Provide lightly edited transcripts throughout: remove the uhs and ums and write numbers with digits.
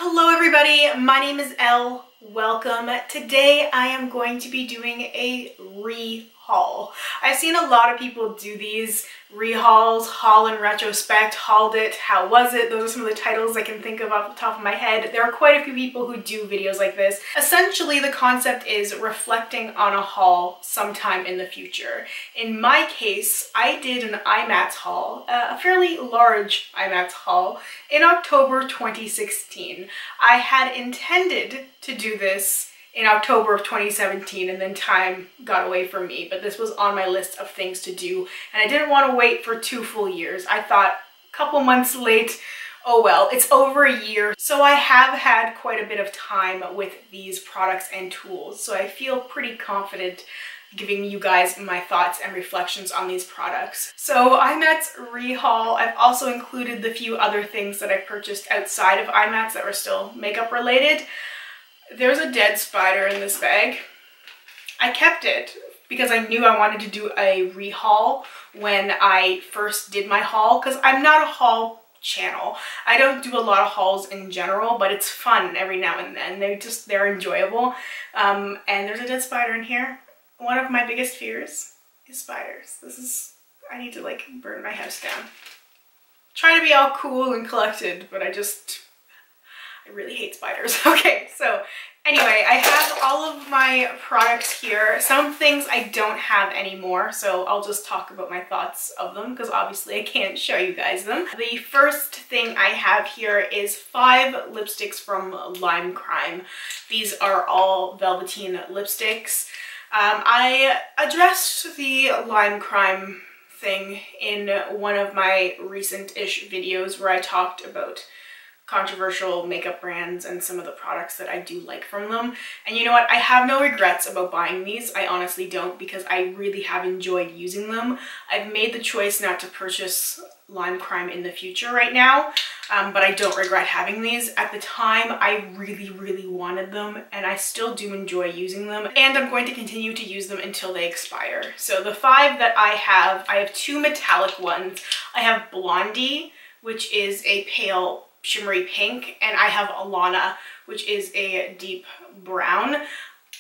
Hello everybody, my name is Elle. Welcome. Today I am going to be doing a rehaul. I've seen a lot of people do these rehauls, haul in retrospect, hauled it, how was it? Those are some of the titles I can think of off the top of my head. There are quite a few people who do videos like this. Essentially the concept is reflecting on a haul sometime in the future. In my case, I did an IMATS haul, a fairly large IMATS haul in October 2016. I had intended to do this in October of 2017 and then time got away from me, but this was on my list of things to do and I didn't want to wait for 2 full years. I thought a couple months late, oh well, it's over a year. So I have had quite a bit of time with these products and tools, so I feel pretty confident giving you guys my thoughts and reflections on these products. So IMATS rehaul, I've also included the few other things that I purchased outside of IMATS that were still makeup related. There's a dead spider in this bag. I kept it because I knew I wanted to do a rehaul when I first did my haul, because I'm not a haul channel. I don't do a lot of hauls in general, but it's fun every now and then. They're enjoyable. And there's a dead spider in here. One of my biggest fears is spiders. I need to like burn my house down. Trying to be all cool and collected, but I really hate spiders. Okay, so anyway, I have all of my products here. Some things I don't have anymore, so I'll just talk about my thoughts of them because obviously I can't show you guys them. The first thing I have here is 5 lipsticks from Lime Crime. These are all Velvetine lipsticks. I addressed the Lime Crime thing in one of my recent-ish videos where I talked about controversial makeup brands and some of the products that I do like from them. And you know what? I have no regrets about buying these. I honestly don't, because I really have enjoyed using them. I've made the choice not to purchase Lime Crime in the future right now, but I don't regret having these. At the time, I really wanted them, and I still do enjoy using them, and I'm going to continue to use them until they expire. So the 5 that I have 2 metallic ones. I have Blondie, which is a pale shimmery pink, and I have Lana, which is a deep brown.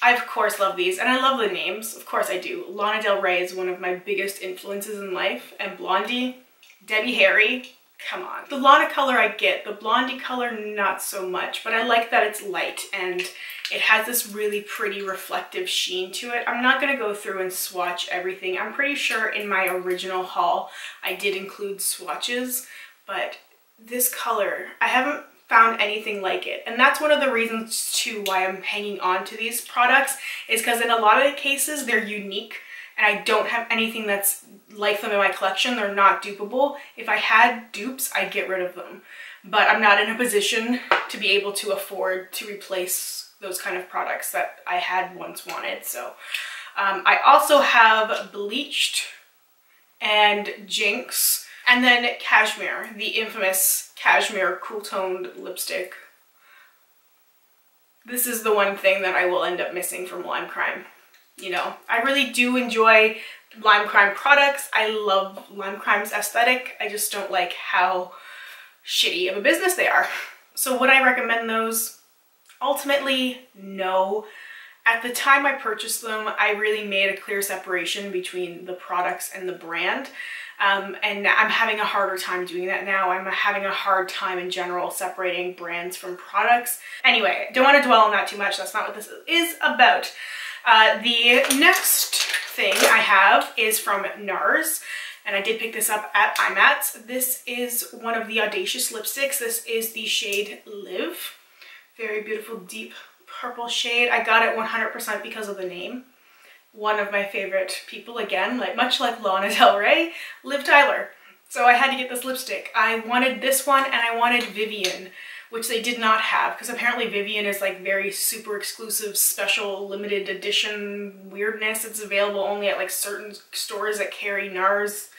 I of course love these, and I love the names. Of course I do. Lana Del Rey is one of my biggest influences in life, and Blondie, Debbie Harry, come on. The Lana color I get, the Blondie color not so much, but I like that it's light and it has this really pretty reflective sheen to it. I'm not gonna go through and swatch everything. I'm pretty sure in my original haul I did include swatches, but this color, I haven't found anything like it. And that's one of the reasons too why I'm hanging on to these products, is because in a lot of the cases they're unique and I don't have anything that's like them in my collection. They're not dupable. If I had dupes, I'd get rid of them. But I'm not in a position to be able to afford to replace those kind of products that I had once wanted. So I also have Bleached and Jinx. And then Cashmere, the infamous Cashmere Cool Toned lipstick. This is the one thing that I will end up missing from Lime Crime. You know, I really do enjoy Lime Crime products. I love Lime Crime's aesthetic. I just don't like how shitty of a business they are. So would I recommend those? Ultimately, no. At the time I purchased them, I really made a clear separation between the products and the brand. And I'm having a harder time doing that now. I'm having a hard time in general separating brands from products. Anyway, don't want to dwell on that too much. That's not what this is about. The next thing I have is from NARS, and I did pick this up at IMATS. This is one of the Audacious lipsticks. This is the shade Live. Very beautiful, deep purple shade. I got it 100% because of the name. One of my favorite people, again, much like Lana Del Rey, Liv Tyler. So I had to get this lipstick. I wanted this one and I wanted Vivian, which they did not have, because apparently Vivian is like very super exclusive, special, limited edition weirdness. It's available only at like certain stores that carry NARS.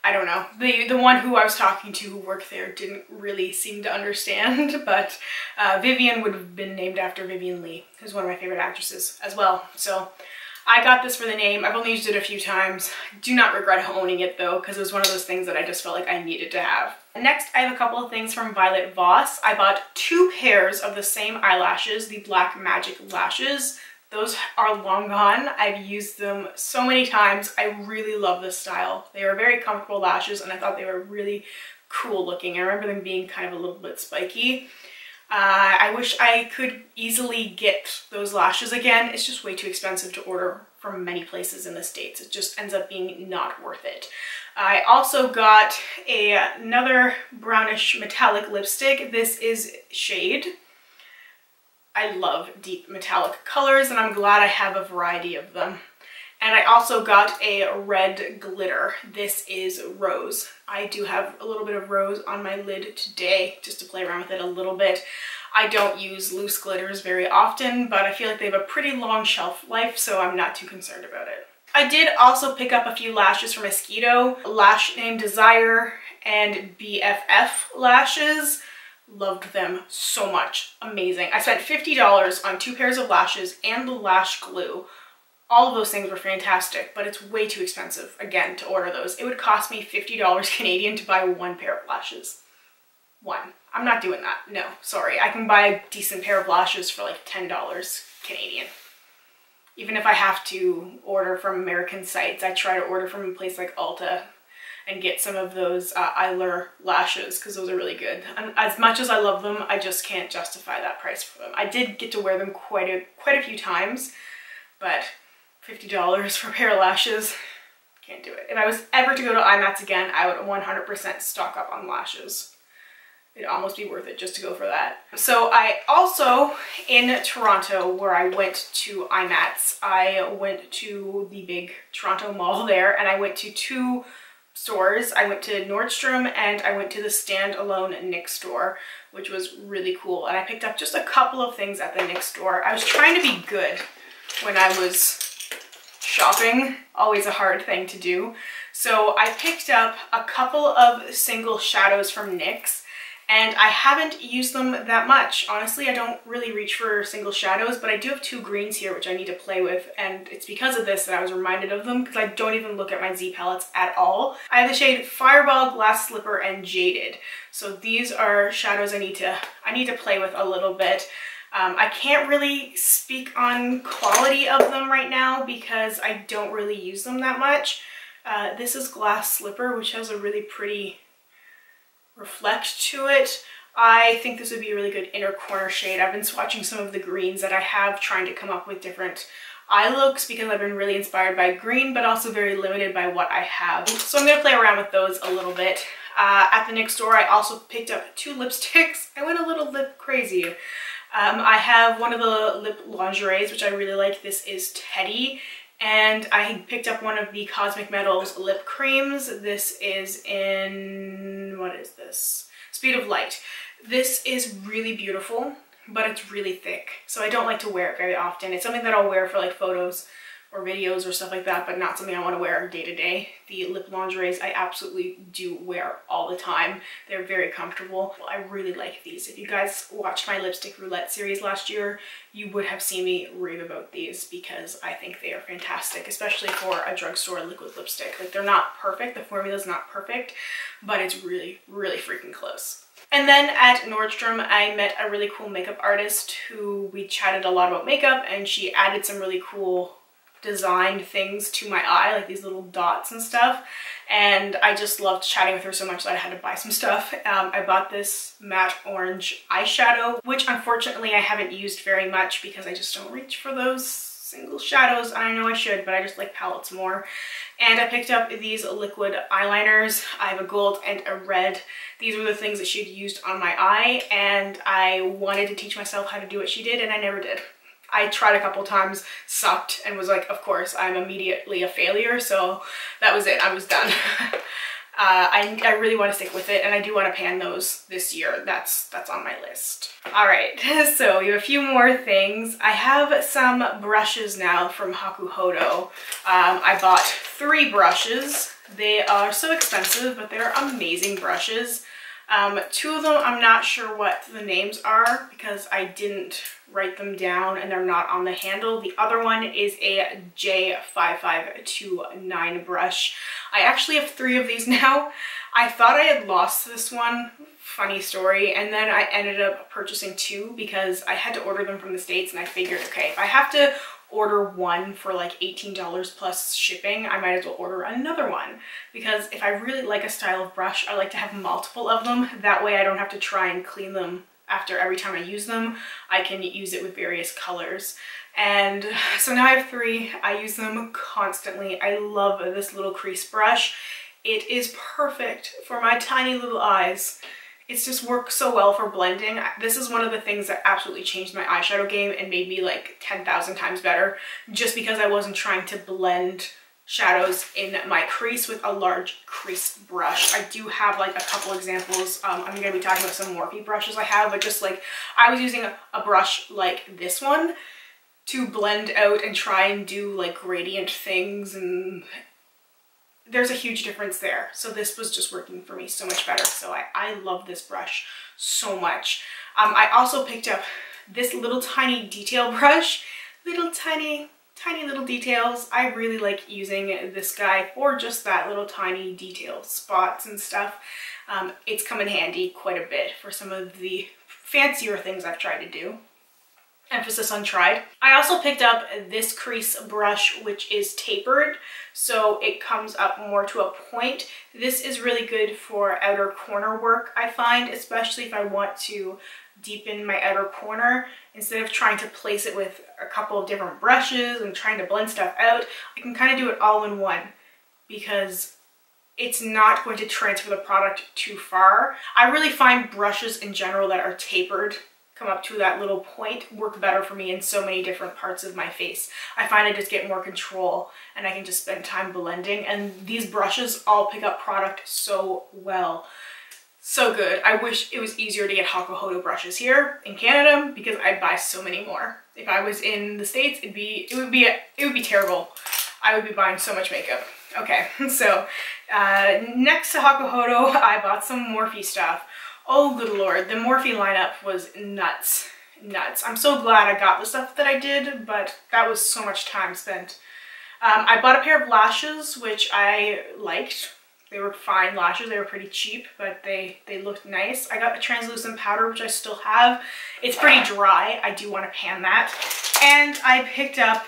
I don't know. The one who I was talking to who worked there didn't really seem to understand, but Vivian would have been named after Vivian Leigh, who's one of my favorite actresses as well. So I got this for the name. I've only used it a few times. Do not regret owning it though, because it was one of those things that I just felt like I needed to have. Next, I have a couple of things from Violet Voss. I bought 2 pairs of the same eyelashes, the Black Magic lashes. Those are long gone. I've used them so many times. I really love this style. They are very comfortable lashes and I thought they were really cool looking. I remember them being kind of a little bit spiky. I wish I could easily get those lashes again. It's just way too expensive to order from many places in the States. It just ends up being not worth it. I also got another brownish metallic lipstick. This is Shade. I love deep metallic colors and I'm glad I have a variety of them. And I also got a red glitter. This is Rose. I do have a little bit of Rose on my lid today just to play around with it a little bit. I don't use loose glitters very often, but I feel like they have a pretty long shelf life, so I'm not too concerned about it. I did also pick up a few lashes from Esqido, Lash Named Desire and BFF lashes. Loved them so much. Amazing. I spent $50 on 2 pairs of lashes and the Lash Glue. All of those things were fantastic, but it's way too expensive, again, to order those. It would cost me $50 Canadian to buy 1 pair of lashes. 1. I'm not doing that. No, sorry. I can buy a decent pair of lashes for like $10 Canadian. Even if I have to order from American sites, I try to order from a place like Ulta and get some of those eyeliner lashes because those are really good. And as much as I love them, I just can't justify that price for them. I did get to wear them quite a few times, but $50 for a pair of lashes, can't do it. If I was ever to go to IMATS again, I would 100% stock up on lashes. It'd almost be worth it just to go for that. So I also, in Toronto, where I went to IMATS, I went to the big Toronto mall there and I went to 2 stores. I went to Nordstrom and I went to the standalone NYX store, which was really cool. And I picked up just a couple of things at the NYX store. I was trying to be good when I was shopping, always a hard thing to do. So I picked up a couple of single shadows from NYX and I haven't used them that much. Honestly, I don't really reach for single shadows, but I do have 2 greens here which I need to play with, and it's because of this that I was reminded of them because I don't even look at my Z palettes at all. I have the shade Fireball, Glass Slipper, and Jaded. So these are shadows I need to play with a little bit. I can't really speak on quality of them right now because I don't really use them that much. This is Glass Slipper, which has a really pretty reflect to it. I think this would be a really good inner corner shade. I've been swatching some of the greens that I have, trying to come up with different eye looks because I've been really inspired by green, but also very limited by what I have. So I'm going to play around with those a little bit. At the NYX store, I also picked up 2 lipsticks. I went a little lip crazy. I have one of the lip lingeries, which I really like. This is Teddy. And I picked up one of the Cosmic Metals lip creams. This is in, what is this? Speed of Light. This is really beautiful, but it's really thick. So I don't like to wear it very often. It's something that I'll wear for like photos or videos or stuff like that, but not something I want to wear day to day. The lip lingeries I absolutely do wear all the time. They're very comfortable. I really like these. If you guys watched my lipstick roulette series last year, you would have seen me rave about these because I think they are fantastic, especially for a drugstore liquid lipstick. Like, they're not perfect, the formula's not perfect, but it's really, really freaking close. And then at Nordstrom, I met a really cool makeup artist who we chatted a lot about makeup, and she added some really cool designed things to my eye, like these little dots and stuff, and I just loved chatting with her so much that I had to buy some stuff. I bought this matte orange eyeshadow, which unfortunately I haven't used very much because I just don't reach for those single shadows, and I know I should, but I just like palettes more. And I picked up these liquid eyeliners. I have a gold and a red. These were the things that she'd used on my eye, and I wanted to teach myself how to do what she did, and I never did. I tried a couple times, sucked, and was like, of course, I'm immediately a failure, so that was it. I was done. I really want to stick with it, and I do want to pan those this year. That's on my list. All right, so we have a few more things. I have some brushes now from Hakuhodo. I bought 3 brushes. They are so expensive, but they're amazing brushes. Two of them, I'm not sure what the names are because I didn't write them down and they're not on the handle. The other one is a J5529 brush. I actually have 3 of these now. I thought I had lost this one, funny story, and then I ended up purchasing 2 because I had to order them from the States, and I figured, okay, if I have to order one for like $18 plus shipping, I might as well order another one, because if I really like a style of brush, I like to have multiple of them. That way I don't have to try and clean them after every time I use them. I can use it with various colors. And so now I have 3. I use them constantly. I love this little crease brush. It is perfect for my tiny little eyes. It's just worked so well for blending. This is one of the things that absolutely changed my eyeshadow game and made me like 10,000 times better, just because I wasn't trying to blend shadows in my crease with a large crease brush. I do have like a couple examples. I'm gonna be talking about some Morphe brushes I have, but just like I was using a brush like this one to blend out and try and do like gradient things, and there's a huge difference there. So this was just working for me so much better. So I love this brush so much. I also picked up this little tiny detail brush. Little tiny little details. I really like using this guy for just that, little tiny detail spots and stuff. It's come in handy quite a bit for some of the fancier things I've tried to do. Emphasis on tried. I also picked up this crease brush, which is tapered, so it comes up more to a point. This is really good for outer corner work, I find, especially if I want to deepen my outer corner. Instead of trying to place it with a couple of different brushes and trying to blend stuff out, I can kind of do it all in one, because it's not going to transfer the product too far. I really find brushes in general that are tapered, come up to that little point, work better for me in so many different parts of my face. I find I just get more control and I can just spend time blending, and these brushes all pick up product so well. So good. I wish it was easier to get Hakuhodo brushes here in Canada, because I'd buy so many more. If I was in the States, it would be terrible. I would be buying so much makeup. Okay, so next to Hakuhodo, I bought some Morphe stuff. Oh good lord, the Morphe lineup was nuts. I'm so glad I got the stuff that I did, but that was so much time spent. I bought a pair of lashes, which I liked. They were fine lashes, they were pretty cheap, but they looked nice. I got a translucent powder, which I still have. It's pretty dry, I do want to pan that. And I picked up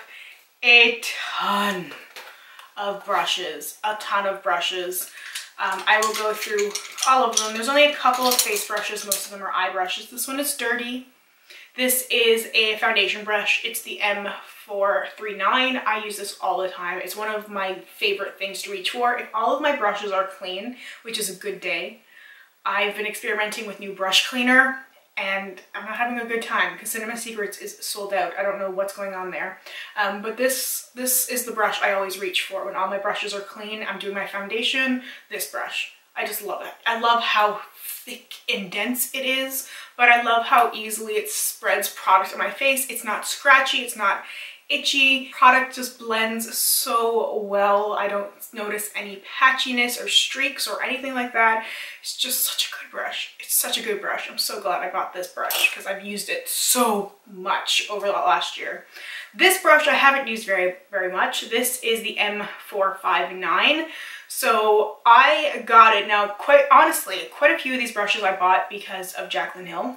a ton of brushes, I will go through all of them. There's only a couple of face brushes, most of them are eye brushes. This one is dirty. This is a foundation brush. It's the M439. I use this all the time. It's one of my favorite things to reach for. If all of my brushes are clean, which is a good day, I've been experimenting with new brush cleaner, and I'm not having a good time because Cinema Secrets is sold out. I don't know what's going on there. But this is the brush I always reach for when all my brushes are clean. I'm doing my foundation, this brush. I just love it. I love how thick and dense it is, but I love how easily it spreads product on my face. It's not scratchy, it's not itchy. Product just blends so well. I don't notice any patchiness or streaks or anything like that. It's just such a good brush. It's such a good brush. I'm so glad I got this brush because I've used it so much over the last year. This brush I haven't used very much. This is the M459. So I got it. Now, quite honestly, quite a few of these brushes I bought because of Jaclyn Hill.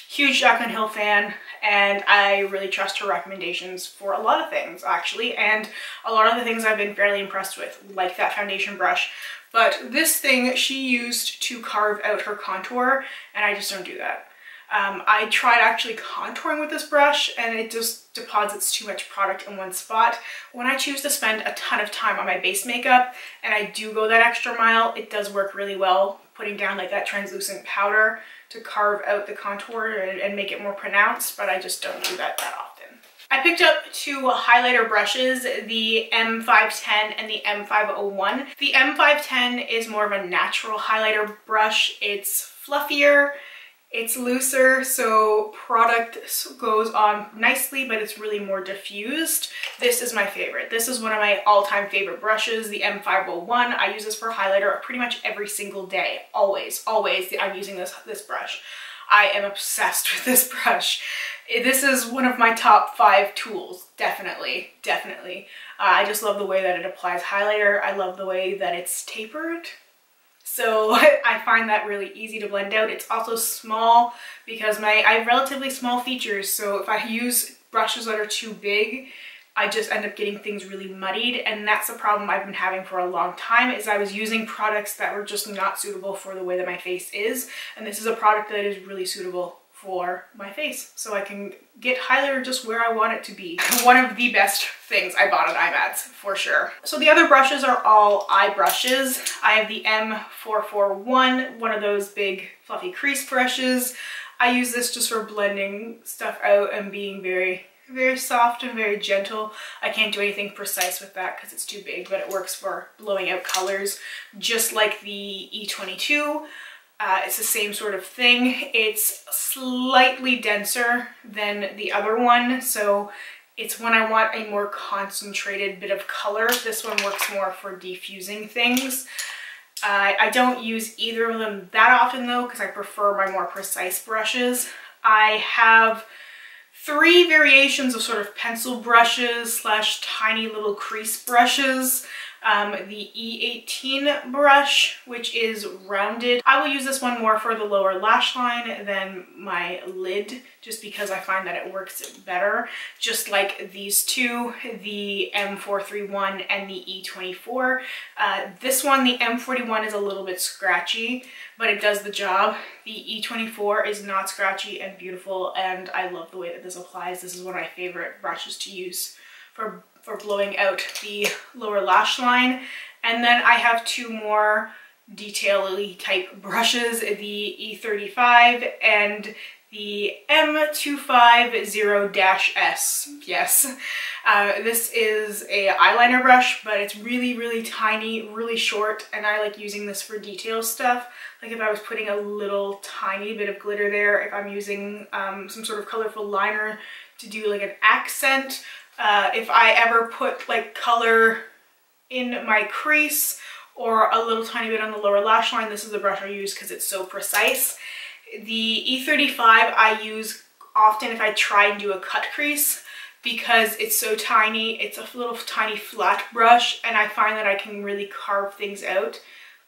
Huge Jaclyn Hill fan, and I really trust her recommendations for a lot of things, actually, and a lot of the things I've been fairly impressed with, like that foundation brush. But this thing she used to carve out her contour, and I just don't do that. I tried actually contouring with this brush, and it just deposits too much product in one spot. When I choose to spend a ton of time on my base makeup, and I do go that extra mile, it does work really well, putting down like that translucent powder to carve out the contour and make it more pronounced, but I just don't do that often. I picked up 2 highlighter brushes, the M510 and the M501. The M510 is more of a natural highlighter brush. It's fluffier, It's looser, so product goes on nicely, but it's really more diffused. This is my favorite. This is one of my all-time favorite brushes, the M501. I use this for highlighter pretty much every single day. Always, always I'm using this brush. I am obsessed with this brush. This is one of my top 5 tools, definitely, definitely. I just love the way that it applies highlighter. I love the way that it's tapered. So I find that really easy to blend out. It's also small because I have relatively small features. So if I use brushes that are too big, I just end up getting things really muddied. And that's the problem I've been having for a long time, is I was using products that were just not suitable for the way that my face is. And this is a product that is really suitable for my face, so I can get highlighter just where I want it to be. One of the best things I bought at IMATS, for sure. So the other brushes are all eye brushes. I have the M441, one of those big fluffy crease brushes. I use this just for blending stuff out and being very, very soft and very gentle. I can't do anything precise with that because it's too big, but it works for blowing out colors, just like the E22. It's the same sort of thing. It's slightly denser than the other one, so it's when I want a more concentrated bit of color. This one works more for diffusing things. I don't use either of them that often though, because I prefer my more precise brushes. I have 3 variations of sort of pencil brushes slash tiny little crease brushes. The E18 brush, which is rounded. I will use this one more for the lower lash line than my lid, just because I find that it works better. Just like these two, the M431 and the E24. This one, the M41, is a little bit scratchy, but it does the job. The E24 is not scratchy and beautiful, and I love the way that this applies. This is one of my favorite brushes to use for blowing out the lower lash line. And then I have 2 more detail-y type brushes, the E35 and the M250-S. Yes, this is a eyeliner brush, but it's really, really tiny, really short, and I like using this for detail stuff. Like if I was putting a little tiny bit of glitter there, if I'm using some sort of colorful liner to do like an accent, if I ever put like color in my crease or a little tiny bit on the lower lash line, this is the brush I use because it's so precise. The E35 I use often if I try and do a cut crease because it's so tiny. It's a little tiny flat brush, and I find that I can really carve things out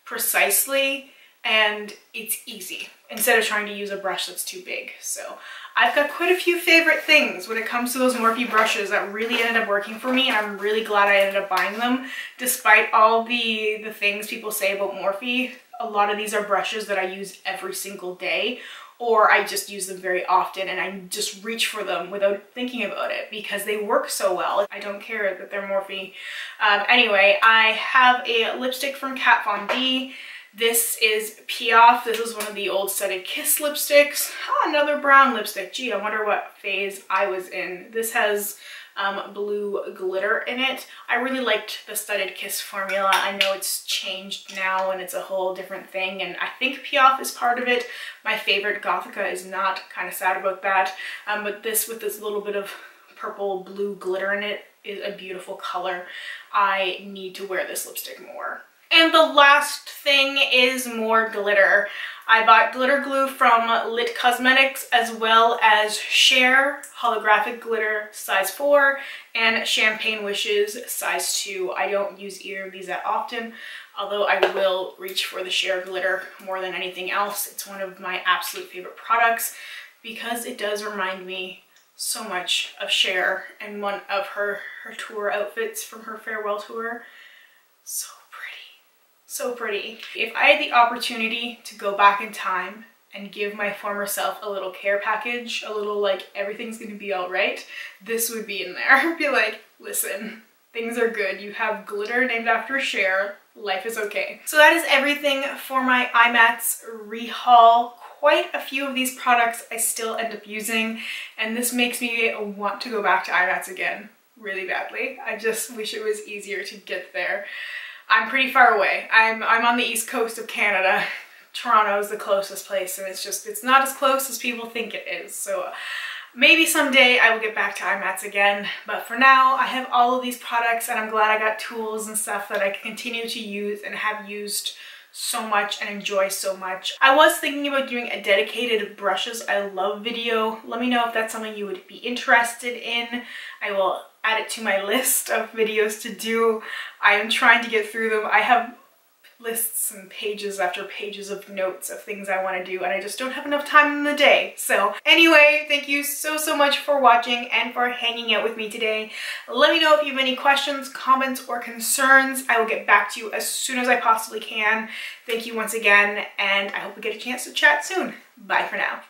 precisely, and it's easy instead of trying to use a brush that's too big. So I've got quite a few favorite things when it comes to those Morphe brushes that really ended up working for me, and I'm really glad I ended up buying them. Despite all the things people say about Morphe, a lot of these are brushes that I use every single day, or I just use them very often and I just reach for them without thinking about it because they work so well. I don't care that they're Morphe. Anyway, I have a lipstick from Kat Von D. This is Piaf. This is one of the old Studded Kiss lipsticks. Oh, another brown lipstick. Gee, I wonder what phase I was in. This has blue glitter in it. I really liked the Studded Kiss formula. I know it's changed now and it's a whole different thing, and I think Piaf is part of it. My favorite Gothica is not. Kind of sad about that. But this with this little bit of purple blue glitter in it is a beautiful color. I need to wear this lipstick more. And the last thing is more glitter. I bought glitter glue from Lit Cosmetics, as well as Share holographic glitter size 4 and Champagne Wishes size 2. I don't use either of these that often, although I will reach for the Share glitter more than anything else. It's one of my absolute favorite products because it does remind me so much of Cher and one of her tour outfits from her farewell tour. So pretty. If I had the opportunity to go back in time and give my former self a little care package, a little like everything's gonna be all right, this would be in there. Be like, listen, things are good. You have glitter named after Cher. Life is okay. So that is everything for my IMATS rehaul. Quite a few of these products I still end up using, and this makes me want to go back to IMATS again really badly. I just wish it was easier to get there. I'm pretty far away. I'm on the east coast of Canada, Toronto is the closest place, and it's not as close as people think it is. So maybe someday I will get back to IMATS again, but for now I have all of these products, and I'm glad I got tools and stuff that I can continue to use and have used so much and enjoy so much. I was thinking about doing a dedicated brushes I love video. Let me know if that's something you would be interested in. I will add it to my list of videos to do. I am trying to get through them. I have lists and pages after pages of notes of things I want to do, and I just don't have enough time in the day. So anyway, thank you so much for watching and for hanging out with me today. Let me know if you have any questions, comments, or concerns. I will get back to you as soon as I possibly can. Thank you once again, and I hope we get a chance to chat soon. Bye for now.